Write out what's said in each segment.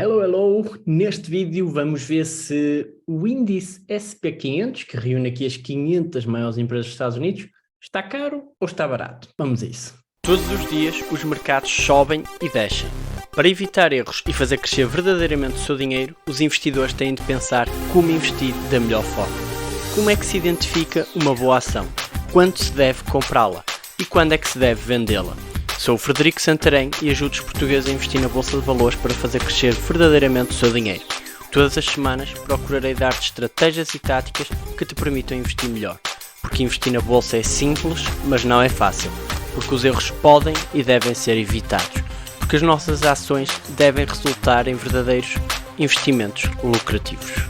Hello, hello! Neste vídeo vamos ver se o índice SP500, que reúne aqui as 500 maiores empresas dos Estados Unidos, está caro ou está barato. Vamos a isso. Todos os dias os mercados sobem e descem. Para evitar erros e fazer crescer verdadeiramente o seu dinheiro, os investidores têm de pensar como investir da melhor forma. Como é que se identifica uma boa ação? Quando se deve comprá-la? E quando é que se deve vendê-la? Sou o Frederico Santarém e ajudo os portugueses a investir na Bolsa de Valores para fazer crescer verdadeiramente o seu dinheiro. Todas as semanas procurarei dar-te estratégias e táticas que te permitam investir melhor. Porque investir na Bolsa é simples, mas não é fácil. Porque os erros podem e devem ser evitados. Porque as nossas ações devem resultar em verdadeiros investimentos lucrativos.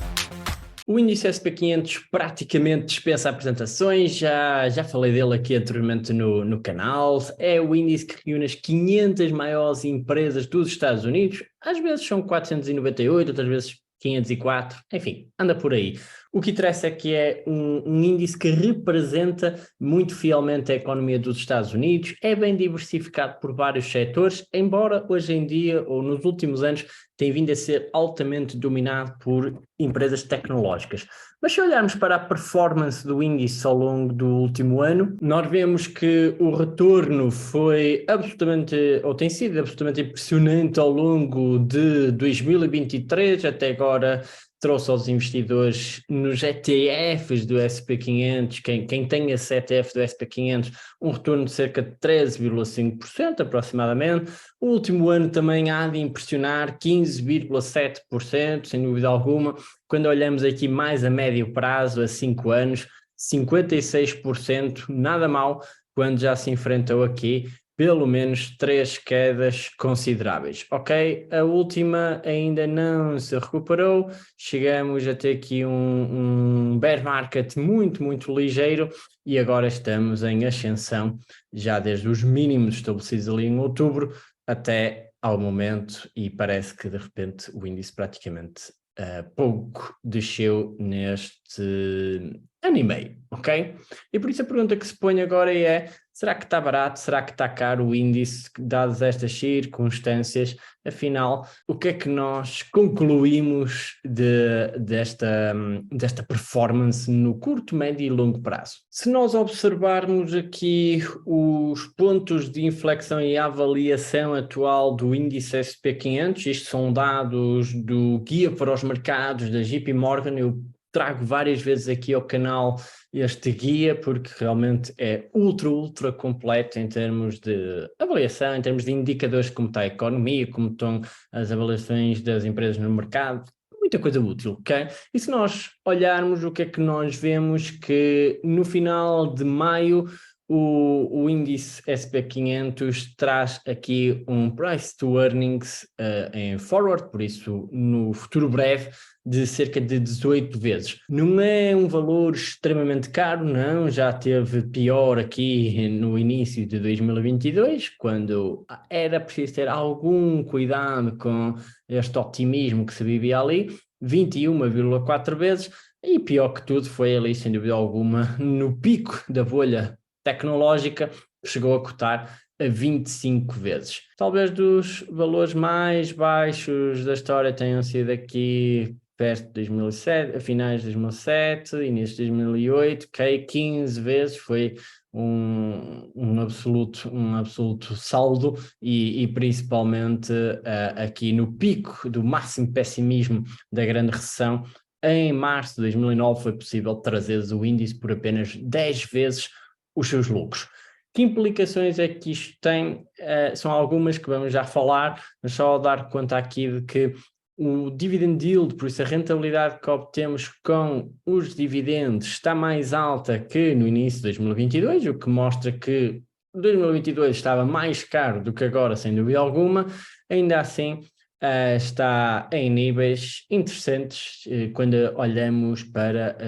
O índice SP500 praticamente dispensa apresentações, já falei dele aqui anteriormente no canal. É o índice que reúne as 500 maiores empresas dos Estados Unidos. Às vezes são 498, outras vezes 504, enfim, anda por aí. O que interessa é que é um índice que representa muito fielmente a economia dos Estados Unidos, é bem diversificado por vários setores, embora hoje em dia, ou nos últimos anos, tenha vindo a ser altamente dominado por empresas tecnológicas. Mas se olharmos para a performance do índice ao longo do último ano, nós vemos que o retorno foi absolutamente, ou tem sido absolutamente impressionante ao longo de 2023, até agora trouxe aos investidores nos ETFs do SP500, quem tem esse ETF do SP500, um retorno de cerca de 13,5% aproximadamente. O último ano também há de impressionar, 15,7%, sem dúvida alguma. Quando olhamos aqui mais a médio prazo, a 5 anos, 56%, nada mal, quando já se enfrentou aqui pelo menos 3 quedas consideráveis. Ok, a última ainda não se recuperou, chegamos a ter aqui um bear market muito ligeiro e agora estamos em ascensão, já desde os mínimos estabelecidos ali em outubro até ao momento, e parece que de repente o índice praticamente pouco desceu neste ano e meio, ok? E por isso a pergunta que se põe agora é: será que está barato? Será que está caro o índice, dadas estas circunstâncias? Afinal, o que é que nós concluímos desta performance no curto, médio e longo prazo? Se nós observarmos aqui os pontos de inflexão e avaliação atual do índice SP500, isto são dados do Guia para os Mercados da JP Morgan. Eu trago várias vezes aqui ao canal este guia, porque realmente é ultra completo em termos de avaliação, em termos de indicadores, como está a economia, como estão as avaliações das empresas no mercado, muita coisa útil, ok? E se nós olharmos, o que é que nós vemos? Que no final de maio o índice SP500 traz aqui um price to earnings em forward, por isso no futuro breve, de cerca de 18 vezes. Não é um valor extremamente caro, não, já teve pior aqui no início de 2022, quando era preciso ter algum cuidado com este otimismo que se vivia ali, 21,4 vezes, e pior que tudo foi ali, sem dúvida alguma, no pico da bolha tecnológica, chegou a cotar a 25 vezes. Talvez dos valores mais baixos da história tenham sido aqui perto de 2007, a finais de 2007, início de 2008, ok, 15 vezes, foi um absoluto saldo, e principalmente aqui no pico do máximo pessimismo da grande recessão, em março de 2009 foi possível trazer o índice por apenas 10 vezes os seus lucros. Que implicações é que isto tem? São algumas que vamos já falar, mas só dar conta aqui de que o dividend yield, por isso a rentabilidade que obtemos com os dividendos, está mais alta que no início de 2022, o que mostra que 2022 estava mais caro do que agora, sem dúvida alguma. Ainda assim, está em níveis interessantes quando olhamos para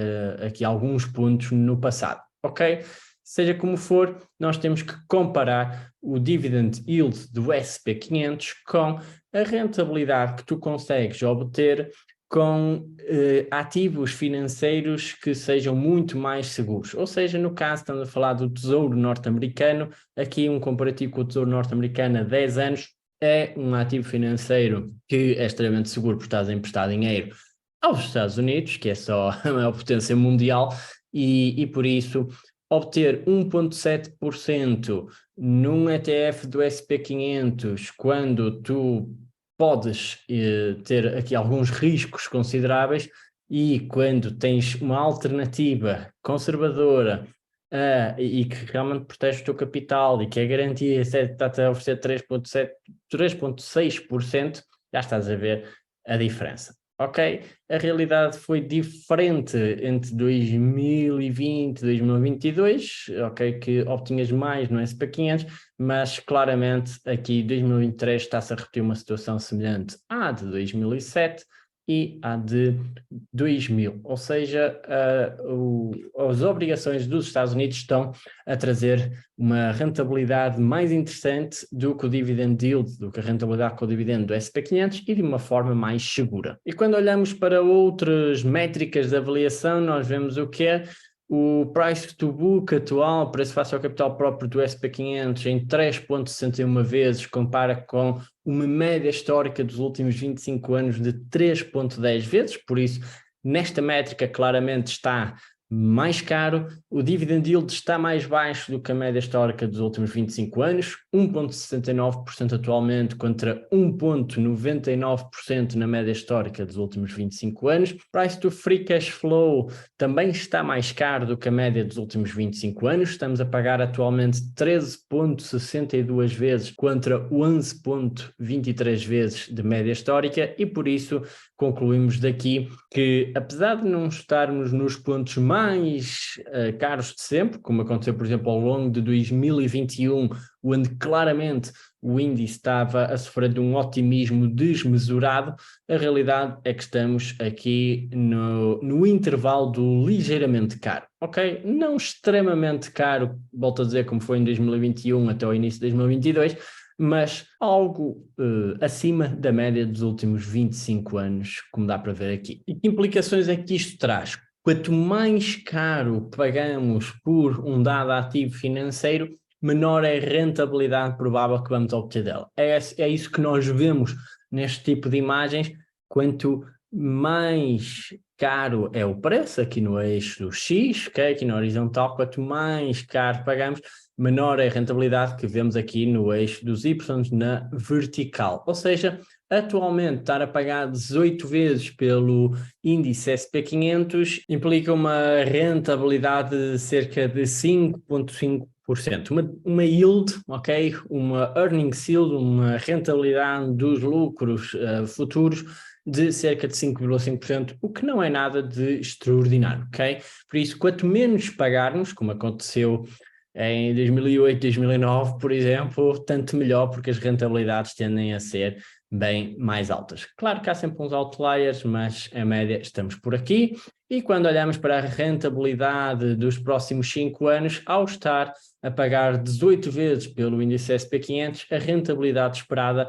aqui alguns pontos no passado, ok? Seja como for, nós temos que comparar o dividend yield do SP500 com a rentabilidade que tu consegues obter com ativos financeiros que sejam muito mais seguros. Ou seja, no caso, estamos a falar do Tesouro Norte-Americano, aqui um comparativo com o Tesouro Norte-Americano a 10 anos, é um ativo financeiro que é extremamente seguro por estás a emprestar dinheiro aos Estados Unidos, que é só a maior potência mundial, e por isso obter 1,7% num ETF do SP500, quando tu podes ter aqui alguns riscos consideráveis, e quando tens uma alternativa conservadora e que realmente protege o teu capital e que a garantia está-te a oferecer 3,6%, já estás a ver a diferença. Ok? A realidade foi diferente entre 2020 e 2022, ok? Que obtinhas mais no SP500, mas claramente aqui 2023 está-se a repetir uma situação semelhante à de 2007 e à de 2000, ou seja, as obrigações dos Estados Unidos estão a trazer uma rentabilidade mais interessante do que o dividend yield, do que a rentabilidade com o dividendo do SP500 e de uma forma mais segura. E quando olhamos para outras métricas de avaliação, nós vemos o que é o price to book atual, preço face ao capital próprio do SP500 em 3,61 vezes, compara com uma média histórica dos últimos 25 anos de 3,10 vezes, por isso nesta métrica claramente está mais caro, o dividend yield está mais baixo do que a média histórica dos últimos 25 anos, 1,69% atualmente contra 1,99% na média histórica dos últimos 25 anos. Price to free cash flow também está mais caro do que a média dos últimos 25 anos, estamos a pagar atualmente 13,62 vezes contra 11,23 vezes de média histórica, e por isso concluímos daqui que, apesar de não estarmos nos pontos mais caros de sempre, como aconteceu, por exemplo, ao longo de 2021, onde claramente o índice estava a sofrer de um otimismo desmesurado, a realidade é que estamos aqui no intervalo do ligeiramente caro, ok? Não extremamente caro, volto a dizer, como foi em 2021 até o início de 2022, mas algo acima da média dos últimos 25 anos, como dá para ver aqui. E que implicações é que isto traz? Quanto mais caro pagamos por um dado ativo financeiro, menor é a rentabilidade provável que vamos obter dela. É isso que nós vemos neste tipo de imagens. Quanto mais caro é o preço, aqui no eixo do X, okay? Aqui na horizontal, quanto mais caro pagamos, menor é a rentabilidade que vemos aqui no eixo dos Y na vertical. Ou seja, atualmente estar a pagar 18 vezes pelo índice SP500 implica uma rentabilidade de cerca de 5,5%. Uma yield, ok? Uma earnings yield, uma rentabilidade dos lucros futuros de cerca de 5,5%, o que não é nada de extraordinário, ok? Por isso, quanto menos pagarmos, como aconteceu em 2008, 2009, por exemplo, tanto melhor, porque as rentabilidades tendem a ser bem mais altas. Claro que há sempre uns outliers, mas em média estamos por aqui. E quando olhamos para a rentabilidade dos próximos 5 anos, ao estar a pagar 18 vezes pelo índice SP500, a rentabilidade esperada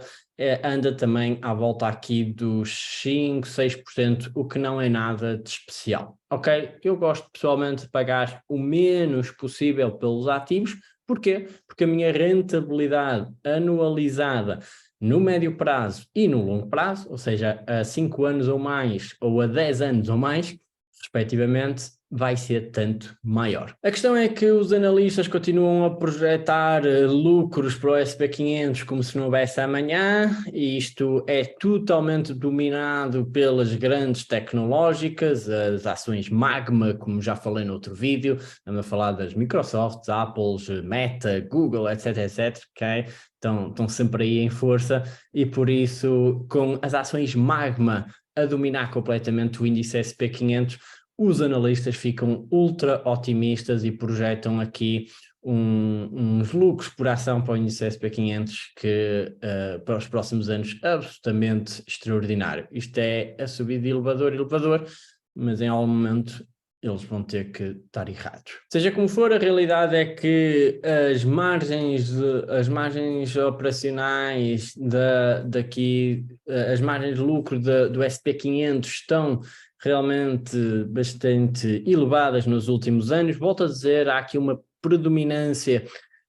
anda também à volta aqui dos 5, 6%, o que não é nada de especial. Ok? Eu gosto pessoalmente de pagar o menos possível pelos ativos. Porquê? Porque a minha rentabilidade anualizada no médio prazo e no longo prazo, ou seja, a 5 anos ou mais, ou a 10 anos ou mais, respectivamente, vai ser tanto maior. A questão é que os analistas continuam a projetar lucros para o SP500 como se não houvesse amanhã, e isto é totalmente dominado pelas grandes tecnológicas, as ações Magma, como já falei no outro vídeo, estamos a falar das Microsoft, Apple, Meta, Google, etc, etc, ok? Estão sempre aí em força, e por isso, com as ações Magma a dominar completamente o índice SP500, os analistas ficam ultra otimistas e projetam aqui uns lucros por ação para o índice SP500 que para os próximos anos absolutamente extraordinário. Isto é a subida de elevador, mas em algum momento eles vão ter que estar errados. Seja como for, a realidade é que as margens operacionais as margens de lucro do SP500 estão realmente bastante elevadas nos últimos anos. Volto a dizer, há aqui uma predominância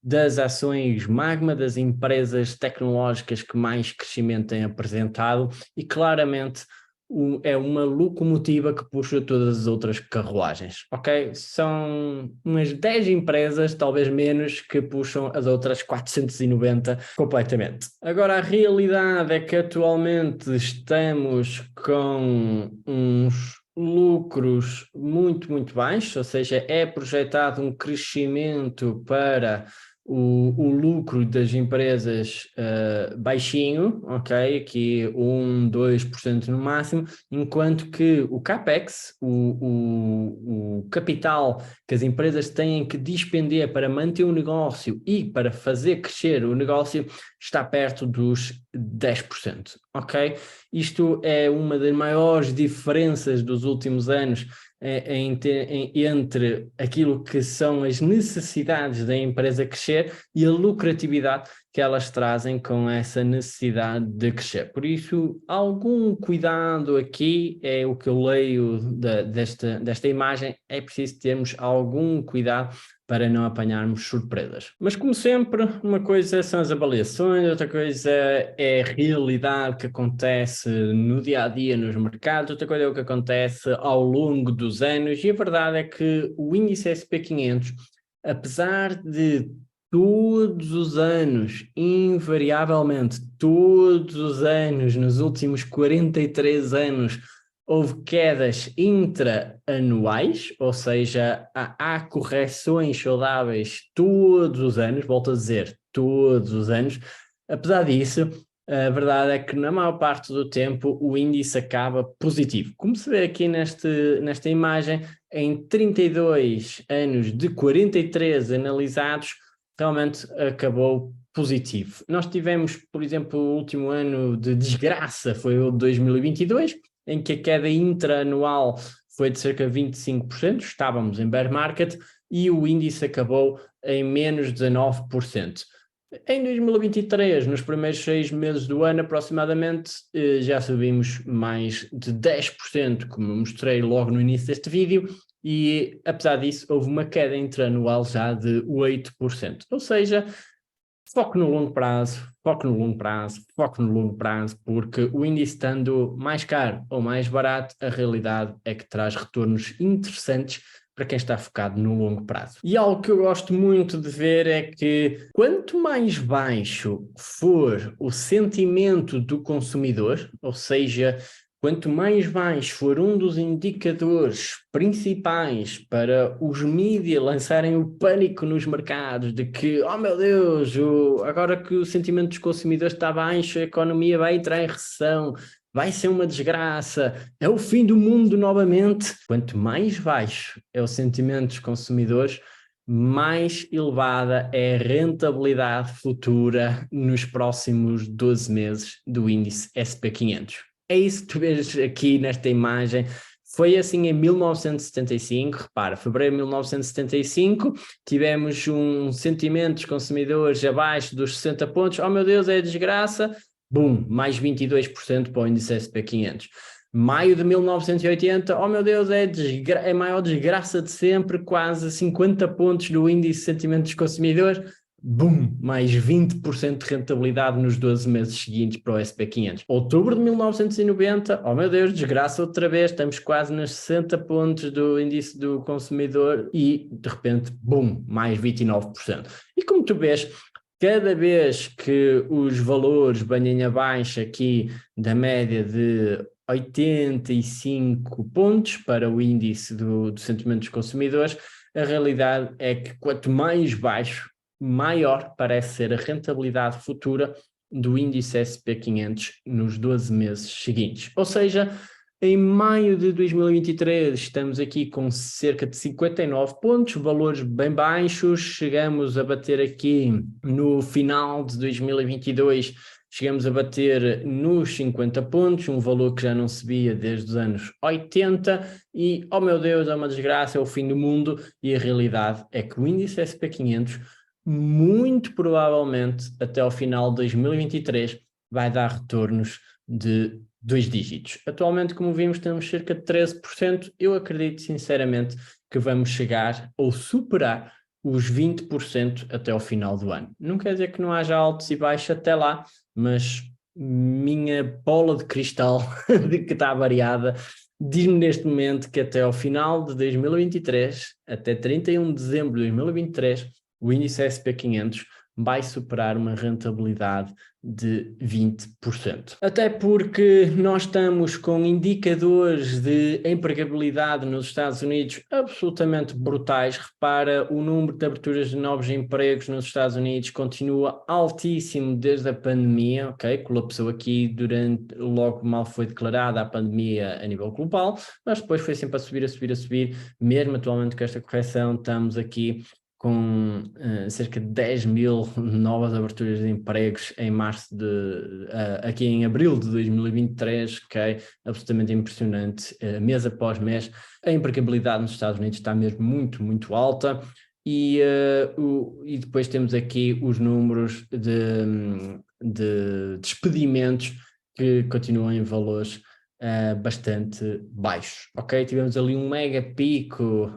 das ações Magma, das empresas tecnológicas que mais crescimento têm apresentado e claramente é uma locomotiva que puxa todas as outras carruagens, ok? São umas 10 empresas, talvez menos, que puxam as outras 490 completamente. Agora, a realidade é que atualmente estamos com uns lucros muito baixos, ou seja, é projetado um crescimento para o lucro das empresas baixinho, ok? Aqui 2% no máximo, enquanto que o CAPEX, o capital que as empresas têm que despender para manter o negócio e para fazer crescer o negócio, está perto dos 10%, ok? Isto é uma das maiores diferenças dos últimos anos entre aquilo que são as necessidades da empresa crescer e a lucratividade que elas trazem com essa necessidade de crescer. Por isso, algum cuidado aqui é o que eu leio desta imagem, é preciso termos algum cuidado para não apanharmos surpresas. Mas como sempre, uma coisa são as avaliações, outra coisa é a realidade que acontece no dia a dia nos mercados, outra coisa é o que acontece ao longo dos anos, e a verdade é que o índice SP500, apesar de todos os anos, invariavelmente, todos os anos, nos últimos 43 anos, houve quedas intra-anuais, ou seja, há correções saudáveis todos os anos, volto a dizer, todos os anos. Apesar disso, a verdade é que na maior parte do tempo o índice acaba positivo. Como se vê aqui nesta imagem, em 32 anos de 43 analisados, realmente acabou positivo. Nós tivemos, por exemplo, o último ano de desgraça foi o de 2022, em que a queda intra-anual foi de cerca de 25%, estávamos em bear market, e o índice acabou em menos 19%. Em 2023, nos primeiros 6 meses do ano aproximadamente, já subimos mais de 10%, como eu mostrei logo no início deste vídeo, e apesar disso houve uma queda intra-anual já de 8%. Ou seja, foco no longo prazo, foco no longo prazo, foco no longo prazo, porque o índice estando mais caro ou mais barato, a realidade é que traz retornos interessantes para quem está focado no longo prazo. E algo que eu gosto muito de ver é que quanto mais baixo for o sentimento do consumidor, ou seja, quanto mais baixo for um dos indicadores principais para os mídias lançarem o pânico nos mercados de que, oh meu Deus, agora que o sentimento dos consumidores está baixo, a economia vai entrar em recessão, vai ser uma desgraça, é o fim do mundo novamente. Quanto mais baixo é o sentimento dos consumidores, mais elevada é a rentabilidade futura nos próximos 12 meses do índice SP500. É isso que tu vês aqui nesta imagem. Foi assim em 1975, repara, fevereiro de 1975, tivemos um sentimento dos consumidores abaixo dos 60 pontos, oh meu Deus, é desgraça, bum, mais 22% para o índice SP500. Maio de 1980, oh meu Deus, é a maior desgraça de sempre, quase 50 pontos do índice de sentimento dos consumidores, bum, mais 20% de rentabilidade nos 12 meses seguintes para o SP500. Outubro de 1990, oh meu Deus, desgraça outra vez, estamos quase nos 60 pontos do índice do consumidor e, de repente, bum, mais 29%. E como tu vês, cada vez que os valores banhem abaixo aqui da média de 85 pontos para o índice do sentimento dos consumidores, a realidade é que quanto mais baixo, maior parece ser a rentabilidade futura do índice SP500 nos 12 meses seguintes. Ou seja, em maio de 2023 estamos aqui com cerca de 59 pontos, valores bem baixos, chegamos a bater aqui no final de 2022, chegamos a bater nos 50 pontos, um valor que já não se via desde os anos 80 e, oh meu Deus, é uma desgraça, é o fim do mundo, e a realidade é que o índice SP500 muito provavelmente até ao final de 2023 vai dar retornos de 2 dígitos. Atualmente, como vimos, temos cerca de 13%. Eu acredito sinceramente que vamos chegar ou superar os 20% até ao final do ano. Não quer dizer que não haja altos e baixos até lá, mas minha bola de cristal, de que está variada, diz-me neste momento que até ao final de 2023, até 31 de dezembro de 2023, o índice SP500 vai superar uma rentabilidade de 20%. Até porque nós estamos com indicadores de empregabilidade nos Estados Unidos absolutamente brutais. Repara, o número de aberturas de novos empregos nos Estados Unidos continua altíssimo desde a pandemia, ok? Colapsou aqui logo mal foi declarada a pandemia a nível global, mas depois foi sempre a subir, a subir, a subir. Mesmo atualmente com esta correção, estamos aqui com cerca de 10 mil novas aberturas de empregos em aqui em abril de 2023, que é absolutamente impressionante, mês após mês. A empregabilidade nos Estados Unidos está mesmo muito, muito alta. E depois temos aqui os números de despedimentos que continuam em valores bastante baixos, ok? Tivemos ali um mega pico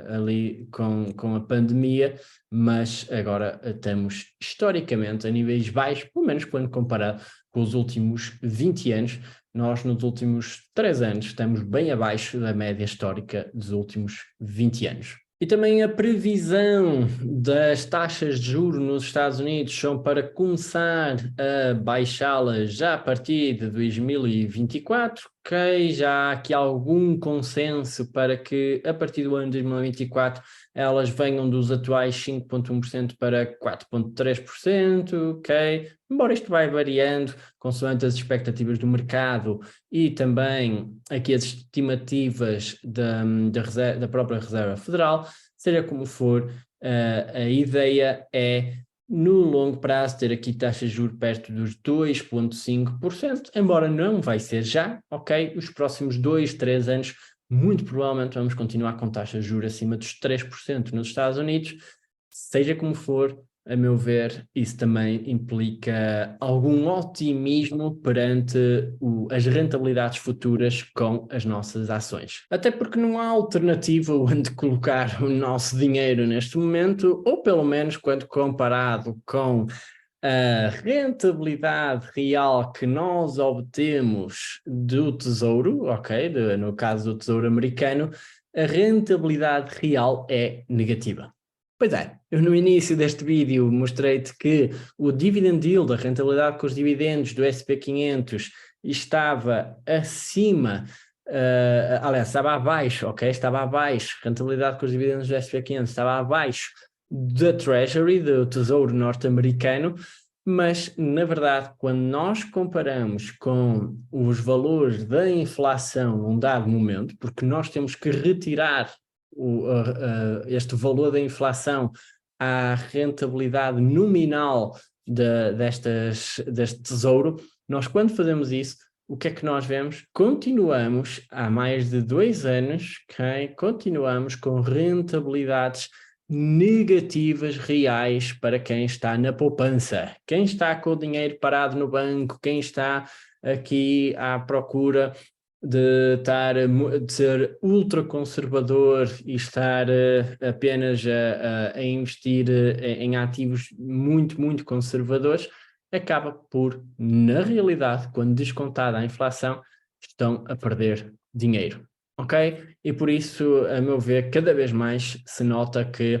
ali com a pandemia, mas agora estamos historicamente a níveis baixos, pelo menos quando comparado com os últimos 20 anos. Nós nos últimos 3 anos estamos bem abaixo da média histórica dos últimos 20 anos. E também a previsão das taxas de juros nos Estados Unidos são para começar a baixá-las já a partir de 2024, ok? Já há aqui algum consenso para que a partir do ano de 2024 elas venham dos atuais 5,1% para 4,3%, ok? Embora isto vai variando consoante as expectativas do mercado e também aqui as estimativas da própria Reserva Federal, seja como for, a ideia é, no longo prazo, ter aqui taxas de juros perto dos 2,5%, embora não vai ser já, ok? Os próximos 2, 3 anos, muito provavelmente vamos continuar com taxas de juros acima dos 3% nos Estados Unidos. Seja como for, a meu ver, isso também implica algum otimismo perante as rentabilidades futuras com as nossas ações. Até porque não há alternativa onde colocar o nosso dinheiro neste momento, ou pelo menos quando comparado com a rentabilidade real que nós obtemos do Tesouro, ok? No caso do Tesouro americano, a rentabilidade real é negativa. Pois é, eu no início deste vídeo mostrei-te que o dividend yield, a rentabilidade com os dividendos do SP500 estava acima, aliás, estava abaixo, ok? Estava abaixo, rentabilidade com os dividendos do SP500 estava abaixo da Treasury, do Tesouro norte-americano, mas, na verdade, quando nós comparamos com os valores da inflação num dado momento, porque nós temos que retirar este valor da inflação à rentabilidade nominal deste tesouro, nós quando fazemos isso, o que é que nós vemos? Continuamos, há mais de 2 anos, okay? Continuamos com rentabilidades negativas reais para quem está na poupança. Quem está com o dinheiro parado no banco, quem está aqui à procura de ser ultra conservador e estar apenas a investir em ativos muito, muito conservadores, acaba por, na realidade, quando descontada a inflação, estão a perder dinheiro. Ok? E por isso, a meu ver, cada vez mais se nota que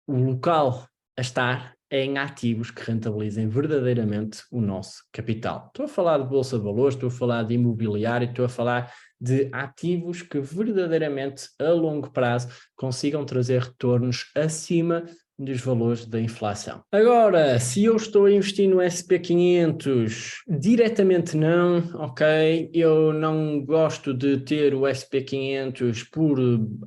o local a estar é em ativos que rentabilizem verdadeiramente o nosso capital. Estou a falar de bolsa de valores, estou a falar de imobiliário, estou a falar de ativos que verdadeiramente a longo prazo consigam trazer retornos acima dos valores da inflação. Agora, se eu estou a investir no SP500, diretamente não, ok? Eu não gosto de ter o SP500 por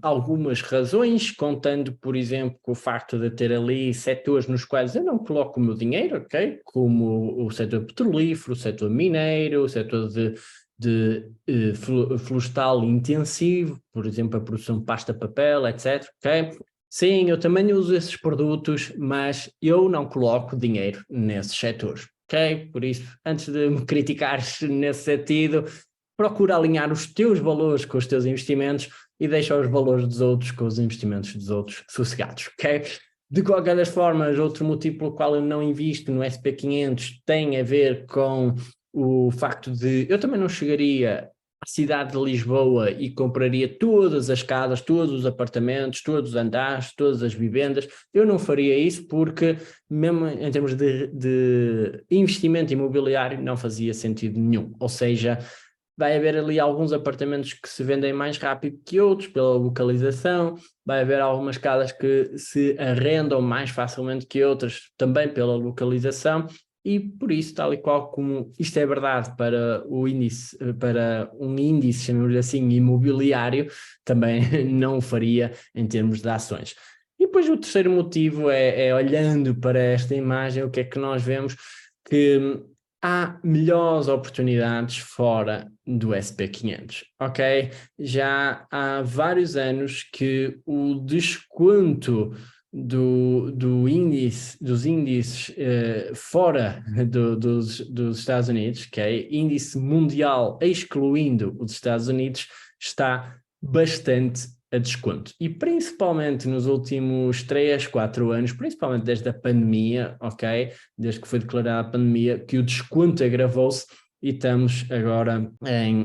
algumas razões, contando, por exemplo, com o facto de ter ali setores nos quais eu não coloco o meu dinheiro, ok? Como o setor petrolífero, o setor mineiro, o setor florestal intensivo, por exemplo, a produção de pasta papel, etc, ok? Sim, eu também uso esses produtos, mas eu não coloco dinheiro nesses setores, ok? Por isso, antes de me criticares nesse sentido, procura alinhar os teus valores com os teus investimentos e deixa os valores dos outros com os investimentos dos outros sossegados, ok? De qualquer das formas, outro motivo pelo qual eu não invisto no SP500 tem a ver com o facto de eu também não chegaria à cidade de Lisboa e compraria todas as casas, todos os apartamentos, todos os andares, todas as vivendas. Eu não faria isso porque, mesmo em termos de investimento imobiliário, não fazia sentido nenhum. Ou seja, vai haver ali alguns apartamentos que se vendem mais rápido que outros pela localização, vai haver algumas casas que se arrendam mais facilmente que outras também pela localização, e por isso, tal e qual como isto é verdade para o índice, para um índice, chamamos assim, imobiliário, também não o faria em termos de ações. E depois o terceiro motivo é olhando para esta imagem, o que é que nós vemos? Que há melhores oportunidades fora do SP500, ok? Já há vários anos que o desconto dos índices fora dos Estados Unidos, que é índice mundial excluindo os Estados Unidos, está bastante a desconto. E principalmente nos últimos 3, 4 anos, principalmente desde a pandemia, ok? Desde que foi declarada a pandemia, que o desconto agravou-se e estamos agora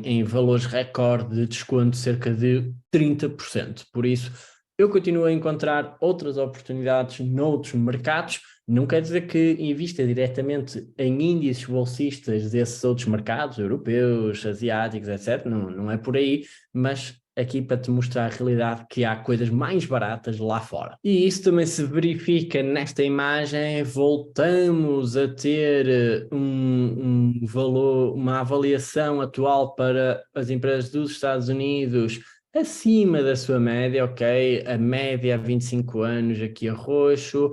em valores recorde de desconto, cerca de 30%. Por isso, eu continuo a encontrar outras oportunidades noutros mercados. Não quer dizer que invista diretamente em índices bolsistas desses outros mercados, europeus, asiáticos, etc. Não é por aí, mas aqui para te mostrar a realidade que há coisas mais baratas lá fora. E isso também se verifica nesta imagem. Voltamos a ter um valor, uma avaliação atual para as empresas dos Estados Unidos acima da sua média, ok? A média há 25 anos aqui a roxo,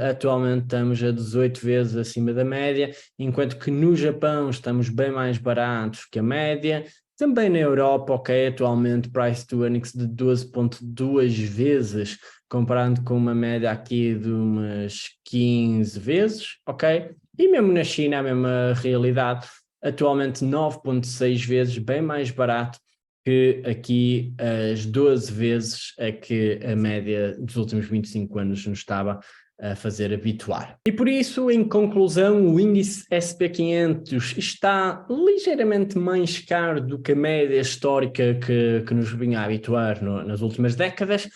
atualmente estamos a 18 vezes acima da média, enquanto que no Japão estamos bem mais baratos que a média. Também na Europa, ok, atualmente price to earnings de 12,2 vezes, comparando com uma média aqui de umas 15 vezes, ok? E mesmo na China a mesma realidade, atualmente 9,6 vezes, bem mais barato que aqui as 12 vezes a que a média dos últimos 25 anos nos estava a fazer habituar. E por isso, em conclusão, o índice SP500 está ligeiramente mais caro do que a média histórica que nos vinha a habituar nas últimas décadas.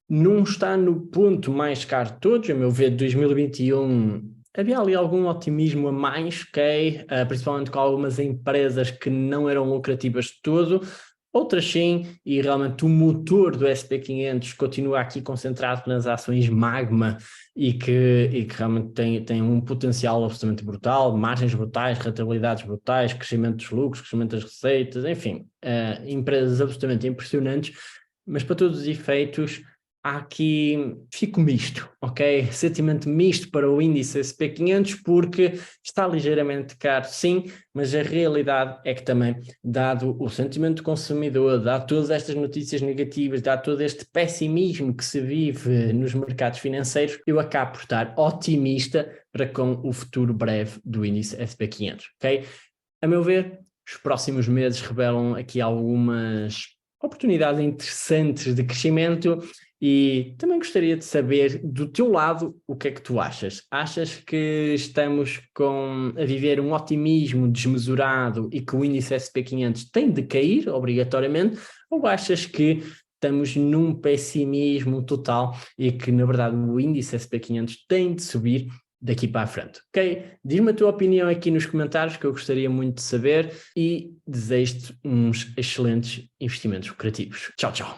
Não está no ponto mais caro de todos, a meu ver, de 2021 havia ali algum otimismo a mais, ok? Principalmente com algumas empresas que não eram lucrativas de todo. Outras sim, e realmente o motor do SP500 continua aqui concentrado nas ações Magma e que realmente tem um potencial absolutamente brutal, margens brutais, rentabilidades brutais, crescimento dos lucros, crescimento das receitas, enfim, empresas absolutamente impressionantes, mas para todos os efeitos há aqui, fico misto, ok? Sentimento misto para o índice SP500 porque está ligeiramente caro, sim, mas a realidade é que também, dado o sentimento do consumidor, dado todas estas notícias negativas, dado todo este pessimismo que se vive nos mercados financeiros, eu acabo por estar otimista para com o futuro breve do índice SP500, ok? A meu ver, os próximos meses revelam aqui algumas oportunidades interessantes de crescimento. E também gostaria de saber do teu lado o que é que tu achas. Achas que estamos a viver um otimismo desmesurado e que o índice SP500 tem de cair obrigatoriamente? Ou achas que estamos num pessimismo total e que na verdade o índice SP500 tem de subir daqui para a frente, ok? Diz-me a tua opinião aqui nos comentários que eu gostaria muito de saber e desejo-te uns excelentes investimentos lucrativos. Tchau, tchau!